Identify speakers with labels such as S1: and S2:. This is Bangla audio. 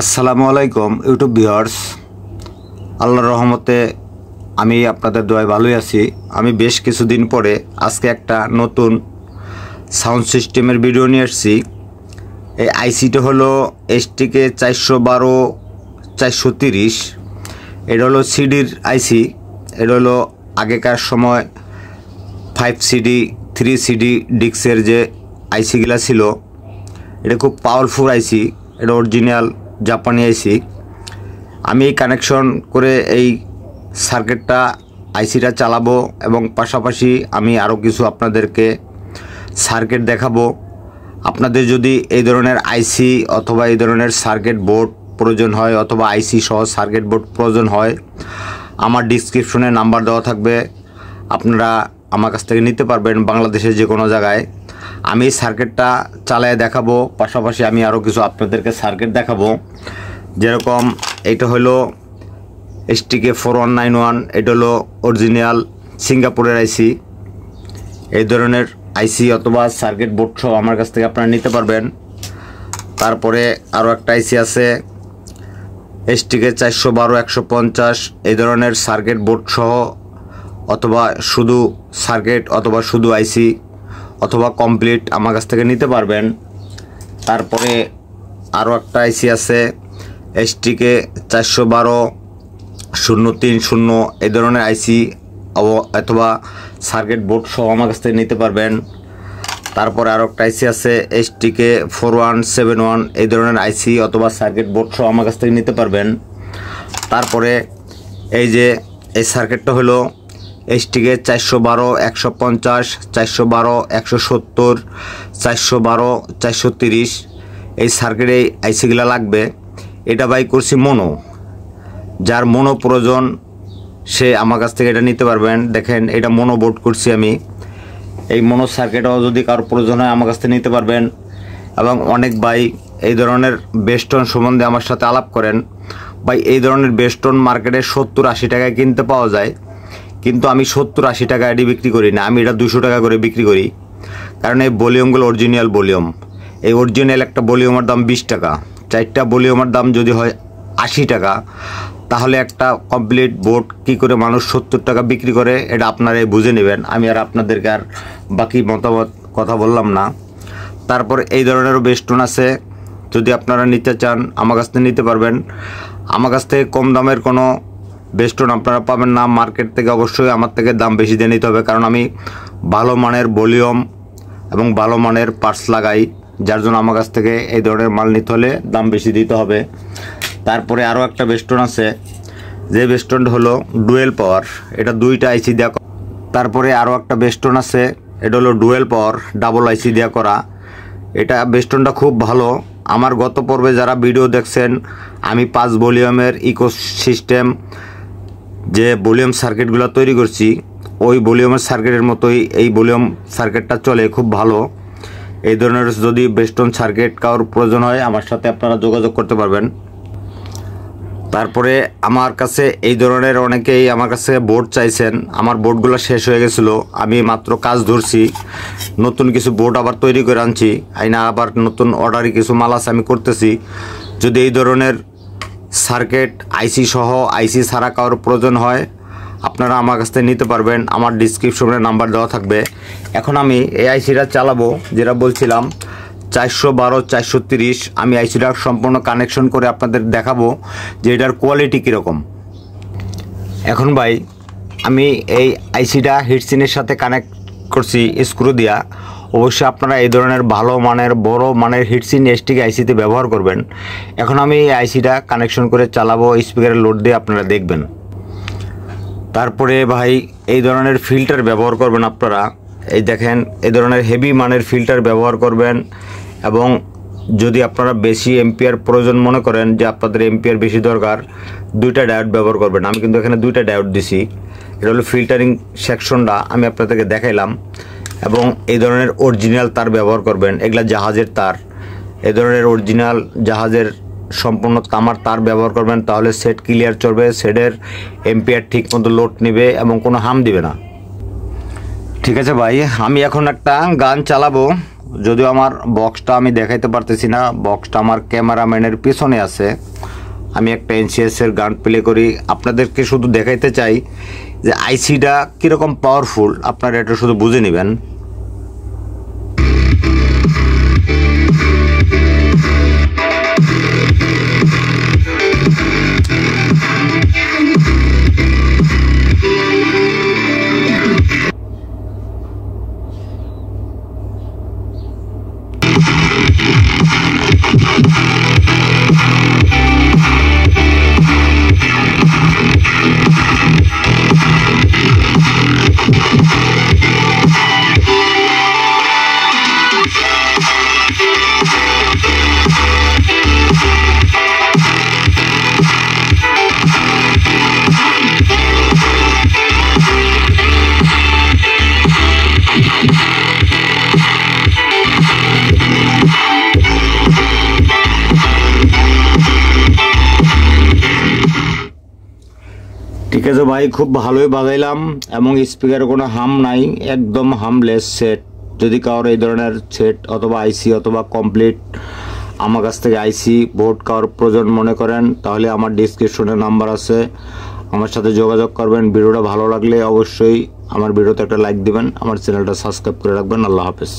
S1: আসসালামু আলাইকুম ইউটিউব ভিউয়ার্স, আল্লাহর রহমতে আমি আপনাদের দোয়ায় ভালোই আছি। আমি বেশ কিছুদিন পরে আজকে একটা নতুন সাউন্ড সিস্টেমের ভিডিও নিয়ে আসছি। এই আইসিটা হলো Stk412-430। এটা হলো সিডির আইসি। এটা হলো আগেকার সময় 5 সিডি 3 সিডি ডিস্কের যে আইসিগুলা ছিল, এটা খুব পাওয়ারফুল আইসি। এটা অরিজিনাল জাপানি আইসি। আমি কানেকশন করে এই সার্কিটটা আইসিটা চালাবো এবং পাশাপাশি আমি আরও কিছু আপনাদেরকে সার্কিট দেখাবো। আপনাদের যদি এই ধরনের আইসি অথবা এই ধরনের সার্কিট বোর্ড প্রয়োজন হয় অথবা আইসি সহ সার্কিট বোর্ড প্রয়োজন হয়, আমার ডিসক্রিপশনে নাম্বার দেওয়া থাকবে, আপনারা আমার কাছ থেকে নিতে পারবেন বাংলাদেশের যে কোনো জায়গায়। আমি সার্কিটটা চালায় দেখাবো, পাশাপাশি আমি আরও কিছু আপনাদেরকে সার্কিট দেখাবো। যেরকম এইটা হলো Stk412-430। এটা হলো অরিজিনাল সিঙ্গাপুরের আইসি। এই ধরনের আইসি অথবা সার্কিট বোর্ড সহ আমার কাছ থেকে আপনারা নিতে পারবেন। তারপরে আরও একটা আইসি আছে Stk412-150। এই ধরনের সার্কিট বোর্ড সহ অথবা শুধু সার্কিট অথবা শুধু আইসি অথবা কমপ্লিট আমার কাছ থেকে নিতে পারবেন। তারপরে আরও একটা আইসি আছে Stk412-030। এই ধরনের আইসি অথবা সার্কিট বোর্ড সহ আমার কাছ থেকে নিতে পারবেন। তারপরে আরও একটা আইসি আছে Stk417-1। এই ধরনের আইসি অথবা সার্কিট বোর্ড সহ আমার কাছ থেকে নিতে পারবেন। তারপরে এই যে এই সার্কিটটা হলো Stk412-150, 412-170, 412-430। এই সার্কিটে আইসিগুলা লাগবে। এটা বাই করছি মনো। যার মনো প্রয়োজন সে আমার কাছ থেকে এটা নিতে পারবেন। দেখেন, এটা মনো বোর্ড করছি আমি। এই মনো সার্কিটও যদি কারো প্রয়োজন হয় আমার কাছ থেকে নিতে পারবেন। এবং অনেক ভাই এই ধরনের বেস্টন সম্বন্ধে আমার সাথে আলাপ করেন, ভাই এই ধরনের বেস্টন মার্কেটে 70-80 টাকায় কিনতে পাওয়া যায়, কিন্তু আমি 70-80 টাকা এটি বিক্রি করি না, আমি এটা 200 টাকা করে বিক্রি করি। কারণ এই ভলিউমগুলো অরিজিনাল ভলিউম। এই অরিজিনাল একটা ভলিউমের দাম 20 টাকা, 4টা ভলিউমের দাম যদি হয় 80 টাকা, তাহলে একটা কমপ্লিট বোর্ড কী করে মানুষ 70 টাকা বিক্রি করে, এটা আপনারাই বুঝে নেবেন। আমি আর আপনাদেরকে আর বাকি মতামত কথা বললাম না। তারপর এই ধরনেরও বেস্টন আছে, যদি আপনারা নিতে চান আমার কাছ থেকে নিতে পারবেন। আমার কাছ থেকে কম দামের কোনো বেস্টন আপনারা পাবেন না। মার্কেট থেকে অবশ্যই আমার থেকে দাম বেশি দিয়ে নিতে হবে, কারণ আমি ভালো মানের ভলিউম এবং ভালো মানের পার্টস লাগাই, যার জন্য আমার কাছ থেকে এই ধরনের মাল নিতে হলে দাম বেশি দিতে হবে। তারপরে আরও একটা বেস্টন আছে, যে বেস্টনটা হলো ডুয়েল পাওয়ার। এটা 2টা আইসি দেওয়া। তারপরে আরও একটা বেস্টন আছে, এটা হলো ডুয়েল পাওয়ার, ডাবল আইসি দেওয়া করা। এটা বেস্টনটা খুব ভালো। আমার গত পর্বে যারা ভিডিও দেখছেন, আমি 5 ভলিউমের ইকো সিস্টেম যে ভলিউম সার্কিটগুলো তৈরি করছি, ওই ভলিউমের সার্কিটের মতোই এই ভলিউম সার্কিটটা চলে খুব ভালো। এই ধরনের যদি বেস্টন সার্কিট কারোর প্রয়োজন হয় আমার সাথে আপনারা যোগাযোগ করতে পারবেন। তারপরে আমার কাছে এই ধরনের অনেকেই আমার কাছে বোর্ড চাইছেন। আমার বোর্ডগুলো শেষ হয়ে গেছিলো, আমি মাত্র কাজ ধরছি, নতুন কিছু বোর্ড আবার তৈরি করে আনছি, আইনা আবার নতুন অর্ডারি কিছু মাল আছে আমি করতেছি। যদি এই ধরনের সার্কিট আইসি সহ আইসি ছাড়া কারোর প্রয়োজন হয় আপনারা আমার কাছ থেকে নিতে পারবেন। আমার ডিসক্রিপশনে নাম্বার দেওয়া থাকবে। এখন আমি এই আইসিটা চালাবো, যেটা বলছিলাম 412-430। আমি আইসিটা সম্পূর্ণ কানেকশন করে আপনাদের দেখাবো যে এটার কোয়ালিটি কীরকম। এখন ভাই আমি এই আইসিটা হিটসিনের সাথে কানেক্ট করছি স্ক্রু দিয়া। অবশ্যই আপনারা এই ধরনের ভালো মানের বড় মানের হিটসিন Stk আইসিতে ব্যবহার করবেন। এখন আমি এই আইসিটা কানেকশন করে চালাবো, স্পিকারে লোড দিয়ে আপনারা দেখবেন। তারপরে ভাই এই ধরনের ফিল্টার ব্যবহার করবেন আপনারা। এই দেখেন, এই ধরনের হেভি মানের ফিল্টার ব্যবহার করবেন। এবং যদি আপনারা বেশি এম্পিয়ার প্রয়োজন মনে করেন, যে আপনাদের এম্পিয়ার বেশি দরকার, 2টা ডায়োড ব্যবহার করবেন। আমি কিন্তু এখানে 2টা ডায়োড দিছি। এটা হলো ফিল্টারিং সেকশনটা আমি আপনাদেরকে দেখাইলাম। এবং এই ধরনের অরিজিনাল তার ব্যবহার করবেন, এগুলা জাহাজের তার। এই ধরনের অরিজিনাল জাহাজের সম্পূর্ণ তামার তার ব্যবহার করবেন, তাহলে সেট ক্লিয়ার চলবে, সেটের এম্পিয়ার ঠিক মতো লোড নেবে এবং কোনো হাম দিবে না। ঠিক আছে ভাই, আমি এখন একটা গান চালাবো, যদিও আমার বক্সটা আমি দেখাইতে পারতেছি না, বক্সটা আমার ক্যামেরাম্যানের পিছনে আছে। আমি একটা NCS এর গান প্লে করি, আপনাদেরকে শুধু দেখাইতে চাই যে আইসিটা কীরকম পাওয়ারফুল, আপনারা এটা শুধু বুঝে নেবেন। ঠিক আছে ভাই, খুব ভালোই বাজাইলাম এবং স্পিকারে কোনো হাম নাই, একদম হামলেস সেট। যদি কারোর এই ধরনের সেট অথবা আইসি অথবা কমপ্লিট আমার কাছ থেকে আইসি বোর্ড কারোর প্রয়োজন মনে করেন, তাহলে আমার ডিসক্রিপশনে নাম্বার আছে, আমার সাথে যোগাযোগ করবেন। ভিডিওটা ভালো লাগলে অবশ্যই আমার ভিডিওতে একটা লাইক দিবেন, আমার চ্যানেলটা সাবস্ক্রাইব করে রাখবেন। আল্লাহ হাফেজ।